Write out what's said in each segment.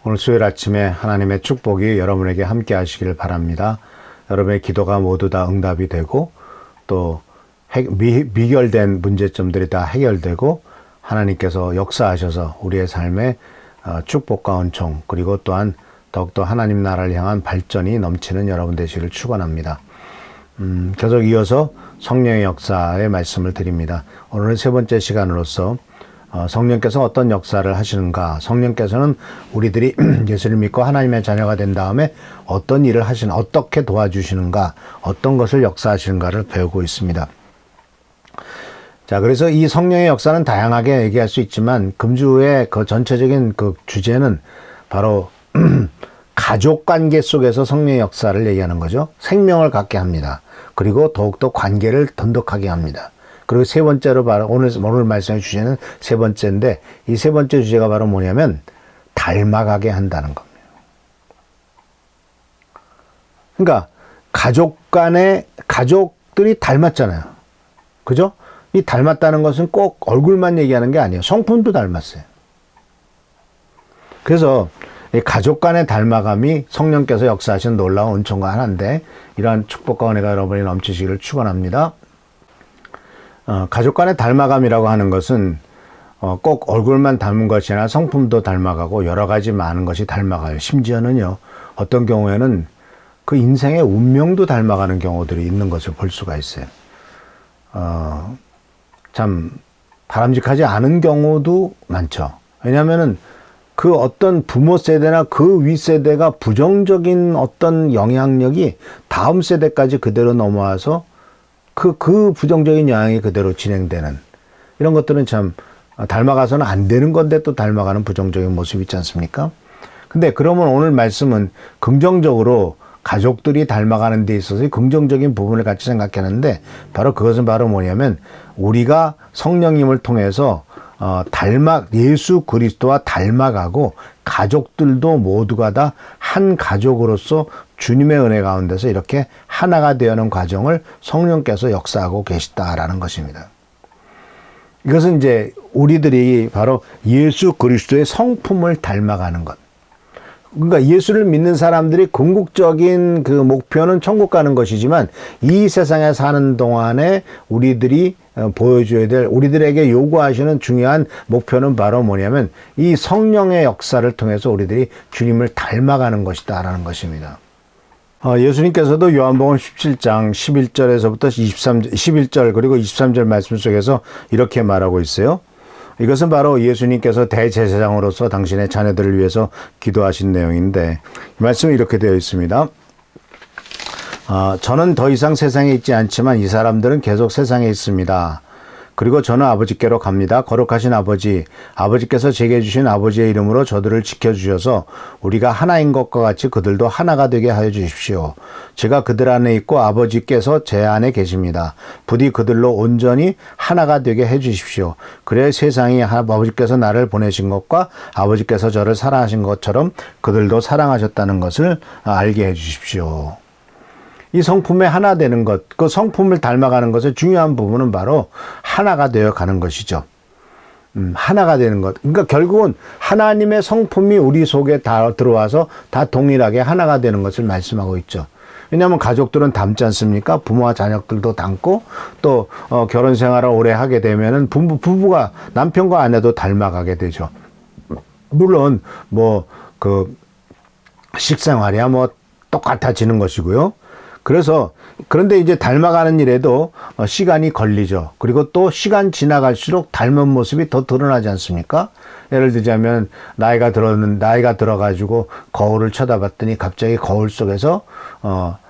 오늘 수요일 아침에 하나님의 축복이 여러분에게 함께 하시기를 바랍니다. 여러분의 기도가 모두 다 응답이 되고 또 미결된 문제점들이 다 해결되고 하나님께서 역사하셔서 우리의 삶에 축복과 은총 그리고 또한 더욱더 하나님 나라를 향한 발전이 넘치는 여러분 되시기를 축원합니다. 계속 이어서 성령의 역사의 말씀을 드립니다. 오늘은 세 번째 시간으로서 성령께서 어떤 역사를 하시는가, 성령께서는 우리들이 예수를 믿고 하나님의 자녀가 된 다음에 어떤 일을 어떻게 도와주시는가, 어떤 것을 역사하시는가를 배우고 있습니다. 자, 그래서 이 성령의 역사는 다양하게 얘기할 수 있지만 금주의 그 전체적인 그 주제는 바로 가족 관계 속에서 성령의 역사를 얘기하는 거죠. 생명을 갖게 합니다. 그리고 더욱더 관계를 돈독하게 합니다. 그리고 세 번째로 바로 오늘 말씀해 주시는 세 번째인데 이 세 번째 주제가 바로 뭐냐면 닮아가게 한다는 겁니다. 그러니까 가족들이 닮았잖아요. 그죠? 이 닮았다는 것은 꼭 얼굴만 얘기하는 게 아니에요. 성품도 닮았어요. 그래서 이 가족 간의 닮아감이 성령께서 역사하신 놀라운 은총과 하나인데 이러한 축복과 은혜가 여러분이 넘치시기를 축원합니다. 가족 간의 닮아감이라고 하는 것은 꼭 얼굴만 닮은 것이 아니라 성품도 닮아가고 여러 가지 많은 것이 닮아가요. 심지어는요, 어떤 경우에는 그 인생의 운명도 닮아가는 경우들이 있는 것을 볼 수가 있어요. 참 바람직하지 않은 경우도 많죠. 왜냐하면은 그 어떤 부모 세대나 그 윗세대가 부정적인 어떤 영향력이 다음 세대까지 그대로 넘어와서 그 부정적인 영향이 그대로 진행되는 이런 것들은 참 닮아가서는 안 되는 건데 또 닮아가는 부정적인 모습이 있지 않습니까? 근데 그러면 오늘 말씀은 긍정적으로 가족들이 닮아가는 데 있어서 긍정적인 부분을 같이 생각하는데 그것은 바로 뭐냐면 우리가 성령님을 통해서 예수 그리스도와 닮아가고 가족들도 모두가 다 한 가족으로서 주님의 은혜 가운데서 이렇게 하나가 되어가는 과정을 성령께서 역사하고 계시다라는 것입니다. 이것은 이제 우리들이 바로 예수 그리스도의 성품을 닮아가는 것. 그러니까 예수를 믿는 사람들이 궁극적인 그 목표는 천국 가는 것이지만 이 세상에 사는 동안에 우리들이 보여줘야 될, 우리들에게 요구하시는 중요한 목표는 바로 뭐냐면 이 성령의 역사를 통해서 우리들이 주님을 닮아가는 것이다라는 것입니다. 예수님께서도 요한복음 17장 11절에서부터 11절 그리고 23절 말씀 속에서 이렇게 말하고 있어요. 이것은 바로 예수님께서 대제사장으로서 당신의 자녀들을 위해서 기도하신 내용인데 이 말씀이 이렇게 되어 있습니다. 저는 더 이상 세상에 있지 않지만 이 사람들은 계속 세상에 있습니다. 그리고 저는 아버지께로 갑니다. 거룩하신 아버지께서 제게 주신 아버지의 이름으로 저들을 지켜주셔서 우리가 하나인 것과 같이 그들도 하나가 되게 하여 주십시오. 제가 그들 안에 있고 아버지께서 제 안에 계십니다. 부디 그들로 온전히 하나가 되게 해 주십시오. 그래야 세상이 아버지께서 나를 보내신 것과 아버지께서 저를 사랑하신 것처럼 그들도 사랑하셨다는 것을 알게 해 주십시오. 이 성품에 하나 되는 것, 그 성품을 닮아가는 것의 중요한 부분은 바로 하나가 되어 가는 것이죠. 하나가 되는 것. 그러니까 결국은 하나님의 성품이 우리 속에 다 들어와서 다 동일하게 하나가 되는 것을 말씀하고 있죠. 왜냐하면 가족들은 닮지 않습니까? 부모와 자녀들도 닮고 또 결혼 생활을 오래 하게 되면은 부부가 남편과 아내도 닮아가게 되죠. 물론 식생활이야 똑같아지는 것이고요. 그런데 이제 닮아가는 일에도 시간이 걸리죠. 그리고 또 시간 지나갈수록 닮은 모습이 더 드러나지 않습니까? 예를 들자면 나이가 들어가지고 거울을 쳐다봤더니 갑자기 거울 속에서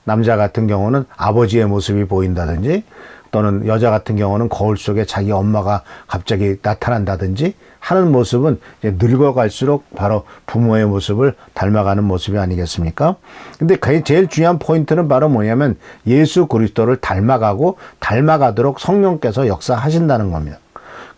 남자 같은 경우는 아버지의 모습이 보인다든지 또는 여자 같은 경우는 거울 속에 자기 엄마가 갑자기 나타난다든지 하는 모습은 이제 늙어갈수록 바로 부모의 모습을 닮아가는 모습이 아니겠습니까? 근데 제일 중요한 포인트는 바로 뭐냐면 예수 그리스도를 닮아가도록 성령께서 역사하신다는 겁니다.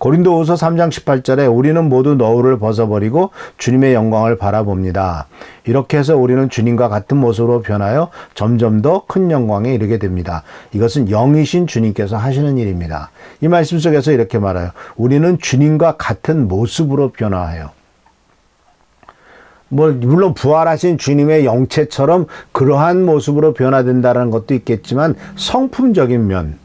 고린도후서 3장 18절에 우리는 모두 너울을 벗어버리고 주님의 영광을 바라봅니다. 이렇게 해서 우리는 주님과 같은 모습으로 변하여 점점 더 큰 영광에 이르게 됩니다. 이것은 영이신 주님께서 하시는 일입니다. 이 말씀 속에서 이렇게 말해요. 우리는 주님과 같은 모습으로 변화해요. 물론 부활하신 주님의 영체처럼 그러한 모습으로 변화된다는 것도 있겠지만 성품적인 면,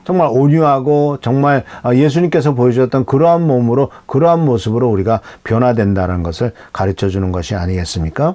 정말 온유하고 정말 예수님께서 보여주셨던 그러한 몸으로, 그러한 모습으로 우리가 변화된다는 것을 가르쳐 주는 것이 아니겠습니까?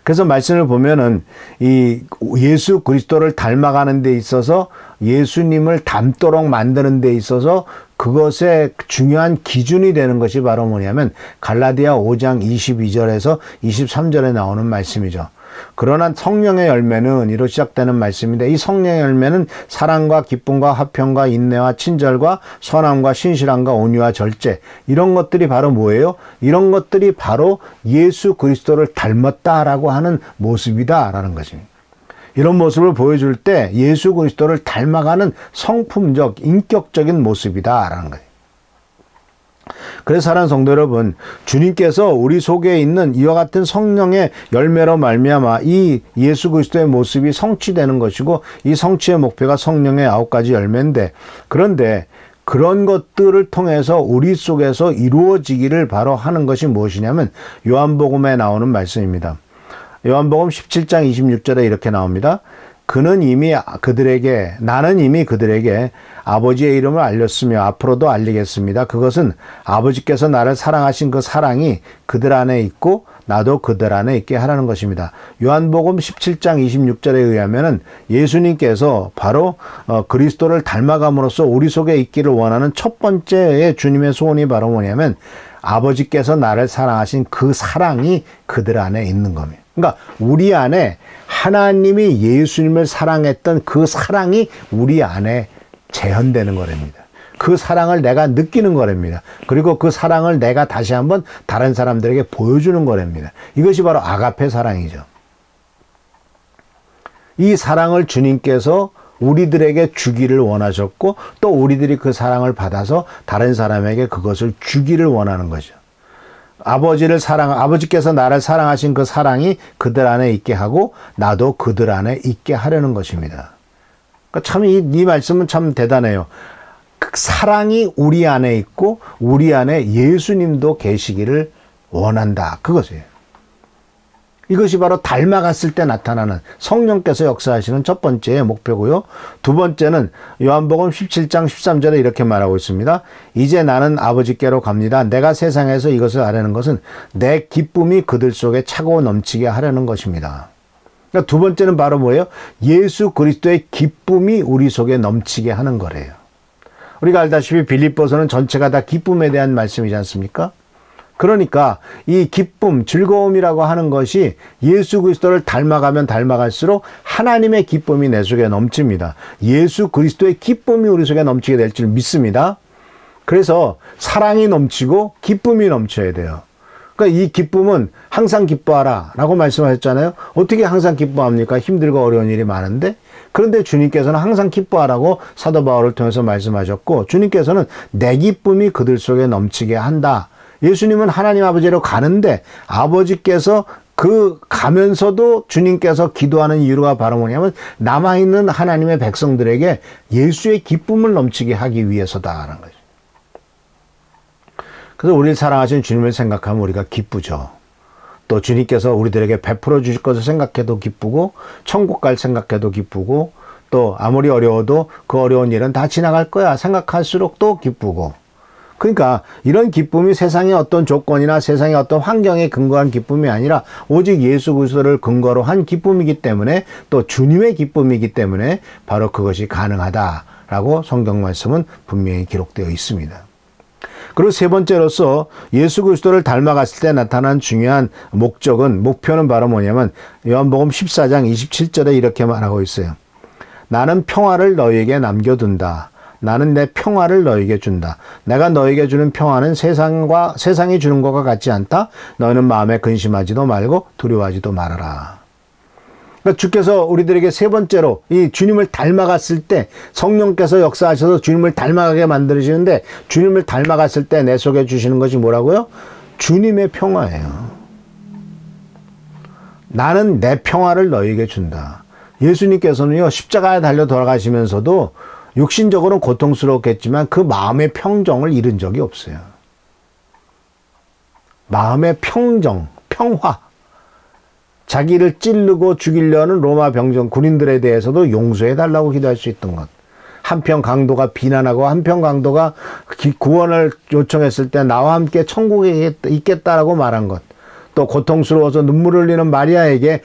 그래서 말씀을 보면은 이 예수 그리스도를 닮아가는 데 있어서, 예수님을 닮도록 만드는 데 있어서 그것의 중요한 기준이 되는 것이 바로 뭐냐면 갈라디아 5장 22절에서 23절에 나오는 말씀이죠. 그러나 성령의 열매는, 이로 시작되는 말씀인데, 이 성령의 열매는 사랑과 기쁨과 화평과 인내와 친절과 선함과 신실함과 온유와 절제, 이런 것들이 바로 뭐예요? 이런 것들이 바로 예수 그리스도를 닮았다라고 하는 모습이다라는 것입니다. 이런 모습을 보여줄 때 예수 그리스도를 닮아가는 성품적, 인격적인 모습이다라는 거예요. 그래서 사랑하는 성도 여러분, 주님께서 우리 속에 있는 이와 같은 성령의 열매로 말미암아 이 예수 그리스도의 모습이 성취되는 것이고, 이 성취의 목표가 성령의 9가지 열매인데, 그런데 그런 것들을 통해서 우리 속에서 이루어지기를 바로 하는 것이 무엇이냐면 요한복음에 나오는 말씀입니다. 요한복음 17장 26절에 이렇게 나옵니다. 나는 이미 그들에게 아버지의 이름을 알렸으며 앞으로도 알리겠습니다. 그것은 아버지께서 나를 사랑하신 그 사랑이 그들 안에 있고 나도 그들 안에 있게 하라는 것입니다. 요한복음 17장 26절에 의하면은 예수님께서 바로 그리스도를 닮아감으로써 우리 속에 있기를 원하는 첫 번째의 주님의 소원이 바로 뭐냐면 아버지께서 나를 사랑하신 그 사랑이 그들 안에 있는 겁니다. 그러니까 우리 안에 하나님이 예수님을 사랑했던 그 사랑이 우리 안에 재현되는 거랍니다. 그 사랑을 내가 느끼는 거랍니다. 그리고 그 사랑을 내가 다시 한번 다른 사람들에게 보여주는 거랍니다. 이것이 바로 아가페 사랑이죠. 이 사랑을 주님께서 우리들에게 주기를 원하셨고, 또 우리들이 그 사랑을 받아서 다른 사람에게 그것을 주기를 원하는 거죠. 아버지께서 나를 사랑하신 그 사랑이 그들 안에 있게 하고 나도 그들 안에 있게 하려는 것입니다. 그러니까 참 이 말씀은 참 대단해요. 그 사랑이 우리 안에 있고 우리 안에 예수님도 계시기를 원한다. 그것이에요. 이것이 바로 닮아갔을 때 나타나는 성령께서 역사하시는 첫 번째의 목표고요. 두 번째는 요한복음 17장 13절에 이렇게 말하고 있습니다. 이제 나는 아버지께로 갑니다. 내가 세상에서 이것을 하려는 것은 내 기쁨이 그들 속에 차고 넘치게 하려는 것입니다. 그러니까 두 번째는 바로 뭐예요? 예수 그리스도의 기쁨이 우리 속에 넘치게 하는 거래요. 우리가 알다시피 빌립보서는 전체가 다 기쁨에 대한 말씀이지 않습니까? 그러니까 이 기쁨, 즐거움이라고 하는 것이 예수 그리스도를 닮아가면 닮아갈수록 하나님의 기쁨이 내 속에 넘칩니다. 예수 그리스도의 기쁨이 우리 속에 넘치게 될 줄 믿습니다. 그래서 사랑이 넘치고 기쁨이 넘쳐야 돼요. 그러니까 이 기쁨은 항상 기뻐하라 라고 말씀하셨잖아요. 어떻게 항상 기뻐합니까? 힘들고 어려운 일이 많은데. 그런데 주님께서는 항상 기뻐하라고 사도 바울을 통해서 말씀하셨고, 주님께서는 내 기쁨이 그들 속에 넘치게 한다. 예수님은 하나님 아버지로 가는데 아버지께서 가면서도 주님께서 기도하는 이유가 바로 뭐냐면 남아있는 하나님의 백성들에게 예수의 기쁨을 넘치게 하기 위해서다라는 거죠. 그래서 우리를 사랑하시는 주님을 생각하면 우리가 기쁘죠. 또 주님께서 우리들에게 베풀어 주실 것을 생각해도 기쁘고, 천국 갈 생각해도 기쁘고, 또 아무리 어려워도 그 어려운 일은 다 지나갈 거야 생각할수록 또 기쁘고, 그러니까 이런 기쁨이 세상의 어떤 조건이나 세상의 어떤 환경에 근거한 기쁨이 아니라 오직 예수 그리스도를 근거로 한 기쁨이기 때문에, 또 주님의 기쁨이기 때문에 바로 그것이 가능하다라고 성경 말씀은 분명히 기록되어 있습니다. 그리고 세 번째로서 예수 그리스도를 닮아갔을 때 나타난 중요한 목표는 바로 뭐냐면 요한복음 14장 27절에 이렇게 말하고 있어요. 나는 평화를 너희에게 남겨둔다. 나는 내 평화를 너희에게 준다. 내가 너희에게 주는 평화는 세상이 주는 것과 같지 않다. 너희는 마음에 근심하지도 말고 두려워하지도 말아라. 그러니까 주께서 우리들에게 세 번째로 이 주님을 닮아갔을 때, 성령께서 역사하셔서 주님을 닮아가게 만들어지는데, 주님을 닮아갔을 때 내 속에 주시는 것이 뭐라고요? 주님의 평화예요. 나는 내 평화를 너희에게 준다. 예수님께서는요, 십자가에 달려 돌아가시면서도 육신적으로는 고통스럽겠지만 그 마음의 평정을 잃은 적이 없어요. 마음의 평정, 평화, 자기를 찌르고 죽이려는 로마 병정 군인들에 대해서도 용서해 달라고 기도할 수 있던 것. 한편 강도가 비난하고 한편 강도가 구원을 요청했을 때 나와 함께 천국에 있겠다라고 말한 것. 또 고통스러워서 눈물을 흘리는 마리아에게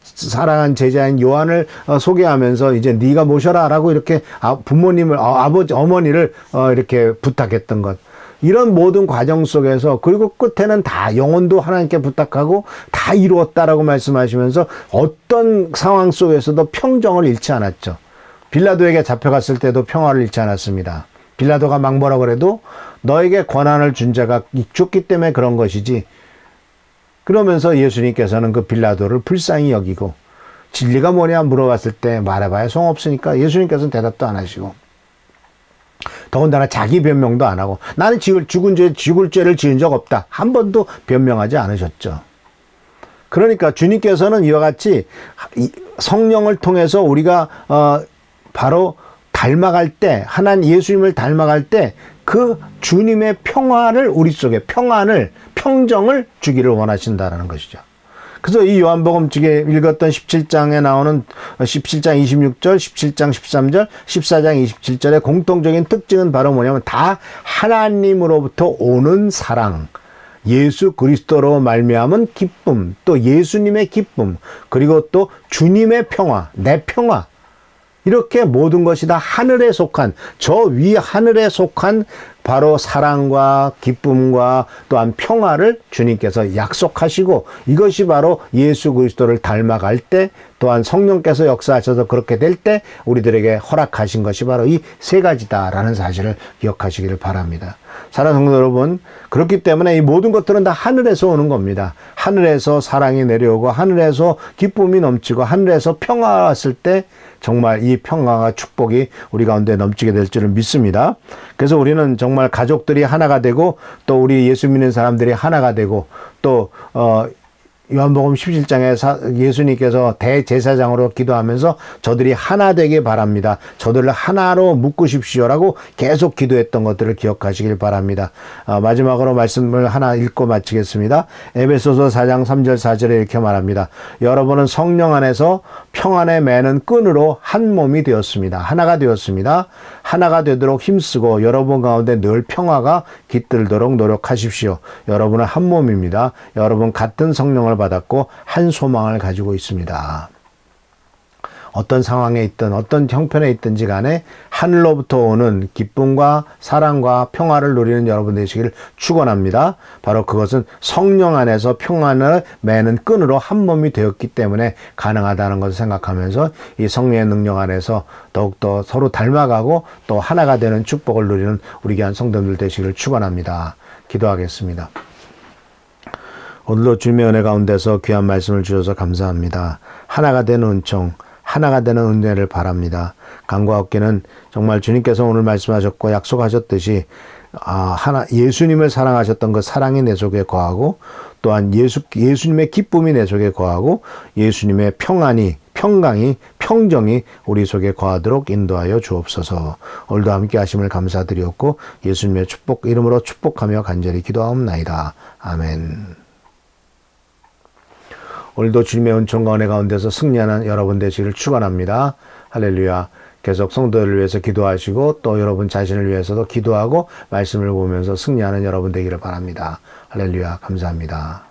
사랑한 제자인 요한을 소개하면서 이제 네가 모셔라라고 이렇게 부모님을 아버지 어머니를 이렇게 부탁했던 것. 이런 모든 과정 속에서 그리고 끝에는 다 영혼도 하나님께 부탁하고 다 이루었다라고 말씀하시면서 어떤 상황 속에서도 평정을 잃지 않았죠. 빌라도에게 잡혀갔을 때도 평화를 잃지 않았습니다. 빌라도가 막 뭐라 그래도 너에게 권한을 준 자가 죽기 때문에 그런 것이지. 그러면서 예수님께서는 그 빌라도를 불쌍히 여기고 진리가 뭐냐 물어봤을 때 말해봐야 소용없으니까 예수님께서는 대답도 안 하시고 더군다나 자기 변명도 안 하고 나는 죽을 죄를 지은 적 없다. 한 번도 변명하지 않으셨죠. 그러니까 주님께서는 이와 같이 성령을 통해서 우리가 바로 닮아갈 때 하나님 예수님을 닮아갈 때 그 주님의 평화를 우리 속에 평정을 주기를 원하신다라는 것이죠. 그래서 이 요한복음 쪽에 읽었던 17장에 나오는 17장 26절, 17장 13절, 14장 27절의 공통적인 특징은 바로 뭐냐면 다 하나님으로부터 오는 사랑, 예수 그리스도로 말미암은 기쁨, 또 예수님의 기쁨, 그리고 또 주님의 평화, 내 평화, 이렇게 모든 것이 다 하늘에 속한 저 위 하늘에 속한 바로 사랑과 기쁨과 또한 평화를 주님께서 약속하시고 이것이 바로 예수 그리스도를 닮아갈 때 또한 성령께서 역사하셔서 그렇게 될 때 우리들에게 허락하신 것이 바로 이 세 가지다라는 사실을 기억하시기를 바랍니다. 사랑하는 성도 여러분, 그렇기 때문에 이 모든 것들은 다 하늘에서 오는 겁니다. 하늘에서 사랑이 내려오고 하늘에서 기쁨이 넘치고 하늘에서 평화가 왔을 때 정말 이 평화와 축복이 우리 가운데 넘치게 될 줄을 믿습니다. 그래서 우리는 정말 가족들이 하나가 되고 또 우리 예수 믿는 사람들이 하나가 되고 또 요한복음 17장에 예수님께서 대제사장으로 기도하면서 저들이 하나 되길 바랍니다. 저들을 하나로 묶으십시오라고 계속 기도했던 것들을 기억하시길 바랍니다. 마지막으로 말씀을 하나 읽고 마치겠습니다. 에베소서 4장 3절 4절에 이렇게 말합니다. 여러분은 성령 안에서 평안에 매는 끈으로 한 몸이 되었습니다. 하나가 되었습니다. 하나가 되도록 힘쓰고 여러분 가운데 늘 평화가 깃들도록 노력하십시오. 여러분은 한 몸입니다. 여러분 같은 성령을 받았고 한 소망을 가지고 있습니다. 어떤 상황에 있든 어떤 형편에 있든지 간에 하늘로부터 오는 기쁨과 사랑과 평화를 누리는 여러분 되시기를 축원합니다. 바로 그것은 성령 안에서 평안을 매는 끈으로 한 몸이 되었기 때문에 가능하다는 것을 생각하면서 이 성령의 능력 안에서 더욱더 서로 닮아가고 또 하나가 되는 축복을 누리는 우리 귀한 성도들 되시기를 축원합니다. 기도하겠습니다. 오늘도 주님의 은혜 가운데서 귀한 말씀을 주셔서 감사합니다. 하나가 되는 은총, 하나가 되는 은혜를 바랍니다. 강과 어깨는 정말 주님께서 오늘 말씀하셨고 약속하셨듯이 예수님을 사랑하셨던 그 사랑이 내 속에 거하고 또한 예수님의 기쁨이 내 속에 거하고 예수님의 평강이 평정이 우리 속에 거하도록 인도하여 주옵소서. 오늘도 함께 하심을 감사드리옵고 예수님의 이름으로 축복하며 간절히 기도하옵나이다. 아멘. 오늘도 주님의 은총과 은혜 가운데서 승리하는 여러분 되시기를 축원합니다. 할렐루야. 계속 성도들을 위해서 기도하시고 또 여러분 자신을 위해서도 기도하고 말씀을 보면서 승리하는 여러분 되기를 바랍니다. 할렐루야. 감사합니다.